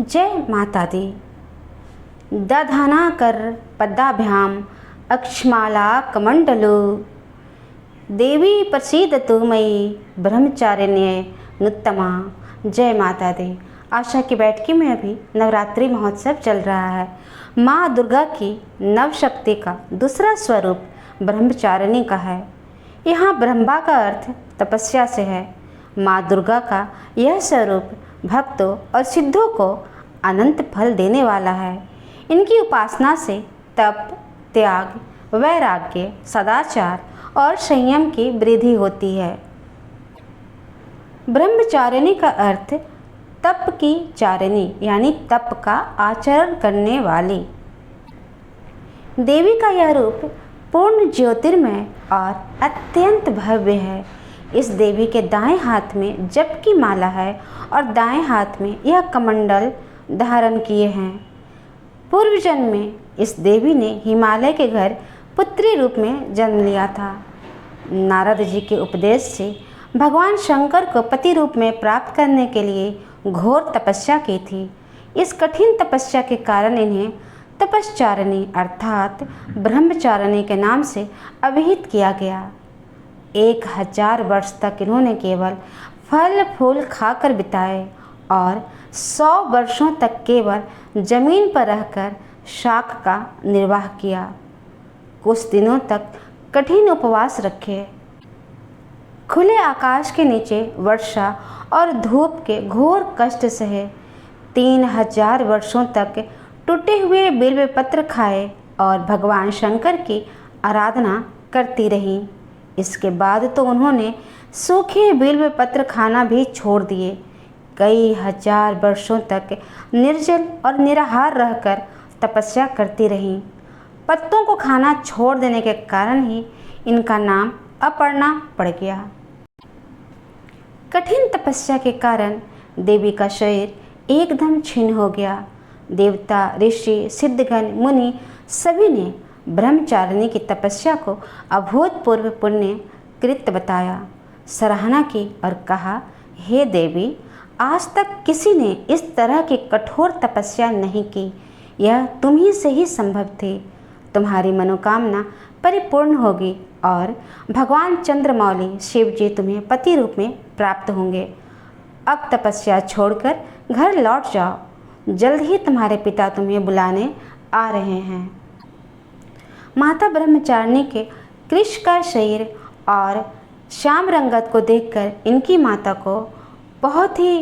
जय माता दी। दधाना कर पद्माभ्यां अक्षमाला कमंडलो देवी प्रसीदतु मयि ब्रह्मचारिण्ये नुत्तमा। जय माता दी। आशा की बैठकी में अभी नवरात्रि महोत्सव चल रहा है। माँ दुर्गा की नवशक्ति का दूसरा स्वरूप ब्रह्मचारिणी का है। यहाँ ब्रह्मा का अर्थ तपस्या से है। माँ दुर्गा का यह स्वरूप भक्तों और सिद्धों को अनंत फल देने वाला है। इनकी उपासना से तप, त्याग, वैराग्य, सदाचार और संयम की वृद्धि होती है। ब्रह्मचारिणी का अर्थ तप की चारिणी यानी तप का आचरण करने वाली। देवी का यह रूप पूर्ण ज्योतिर्मय और अत्यंत भव्य है। इस देवी के दाएं हाथ में जप की माला है और दाएं हाथ में यह कमंडल धारण किए हैं। पूर्व जन्म में इस देवी ने हिमालय के घर पुत्री रूप में जन्म लिया था। नारद जी के उपदेश से भगवान शंकर को पति रूप में प्राप्त करने के लिए घोर तपस्या की थी। इस कठिन तपस्या के कारण इन्हें तपश्चारिणी अर्थात ब्रह्मचारिणी के नाम से अभिहित किया गया। 1000 वर्ष तक इन्होंने केवल फल फूल खाकर बिताए और 100 वर्षों तक केवल जमीन पर रहकर शाक का निर्वाह किया। कुछ दिनों तक कठिन उपवास रखे। खुले आकाश के नीचे वर्षा और धूप के घोर कष्ट सहे। 3000 वर्षों तक टूटे हुए बिल्व पत्र खाए और भगवान शंकर की आराधना करती रहीं। इसके बाद तो उन्होंने सूखे बिल्व पत्र खाना भी छोड़ दिए। कई हजार वर्षों तक निर्जल और निराहार रहकर तपस्या करती रहीं। पत्तों को खाना छोड़ देने के कारण ही इनका नाम अपर्णा पड़ गया। कठिन तपस्या के कारण देवी का शरीर एकदम छिन्न हो गया। देवता, ऋषि, सिद्धगण, मुनि सभी ने ब्रह्मचारिणी की तपस्या को अभूतपूर्व पुण्य कृत बताया, सराहना की और कहा, हे देवी, आज तक किसी ने इस तरह की कठोर तपस्या नहीं की। यह तुम्ही से ही संभव थी। तुम्हारी मनोकामना परिपूर्ण होगी और भगवान चंद्रमौली शिव जी तुम्हें पति रूप में प्राप्त होंगे। अब तपस्या छोड़कर घर लौट जाओ। जल्द ही तुम्हारे पिता तुम्हें बुलाने आ रहे हैं। माता ब्रह्मचारिणी के कृश का शरीर और श्याम रंगत को देखकर इनकी माता को बहुत ही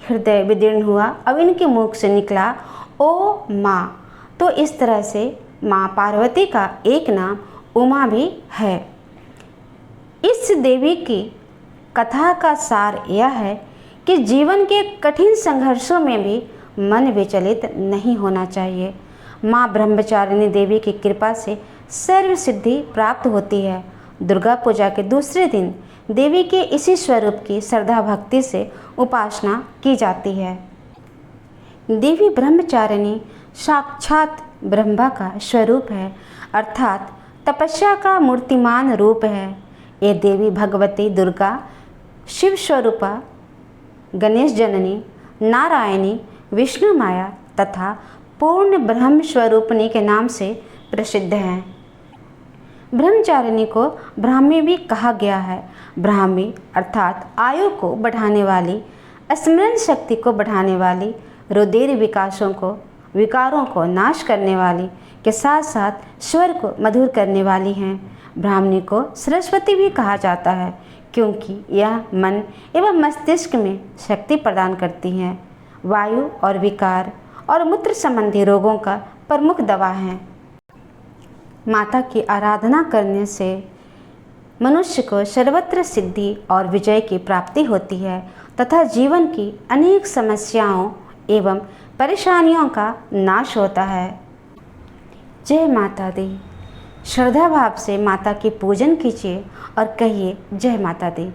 हृदय विदीर्ण हुआ। अब इनके मुख से निकला, ओ माँ। तो इस तरह से माँ पार्वती का एक नाम उमा भी है। इस देवी की कथा का सार यह है कि जीवन के कठिन संघर्षों में भी मन विचलित नहीं होना चाहिए। माँ ब्रह्मचारिणी देवी की कृपा से सर्व सिद्धि प्राप्त होती है। दुर्गा पूजा के दूसरे दिन देवी के इसी स्वरूप की श्रद्धा भक्ति से उपासना की जाती है। देवी ब्रह्मचारिणी साक्षात ब्रह्मा का स्वरूप है, अर्थात तपस्या का मूर्तिमान रूप है। ये देवी भगवती दुर्गा, शिव स्वरूपा, गणेश जननी, नारायणी, विष्णु माया तथा पूर्ण ब्रह्म स्वरूपिणी के नाम से प्रसिद्ध हैं। ब्रह्मचारिणी को ब्राह्मी भी कहा गया है। ब्राह्मी अर्थात आयु को बढ़ाने वाली, स्मरण शक्ति को बढ़ाने वाली, रुधिर विकारों को नाश करने वाली के साथ साथ स्वर को मधुर करने वाली हैं। ब्राह्मणी को सरस्वती भी कहा जाता है क्योंकि यह मन एवं मस्तिष्क में शक्ति प्रदान करती हैं। वायु और विकार और मूत्र संबंधी रोगों का प्रमुख दवा है। माता की आराधना करने से मनुष्य को सर्वत्र सिद्धि और विजय की प्राप्ति होती है तथा जीवन की अनेक समस्याओं एवं परेशानियों का नाश होता है। जय माता दी। श्रद्धा भाव से माता की पूजन कीजिए और कहिए जय माता दी।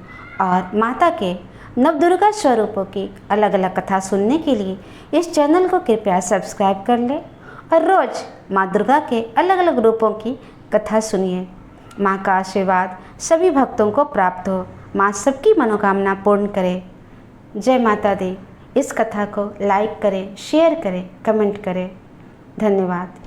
और माता के नवदुर्गा स्वरूपों की अलग अलग कथा सुनने के लिए इस चैनल को कृपया सब्सक्राइब कर लें और रोज़ माँ दुर्गा के अलग अलग रूपों की कथा सुनिए। माँ का आशीर्वाद सभी भक्तों को प्राप्त हो। माँ सबकी मनोकामना पूर्ण करे। जय माता दी। इस कथा को लाइक करें, शेयर करें, कमेंट करें। धन्यवाद।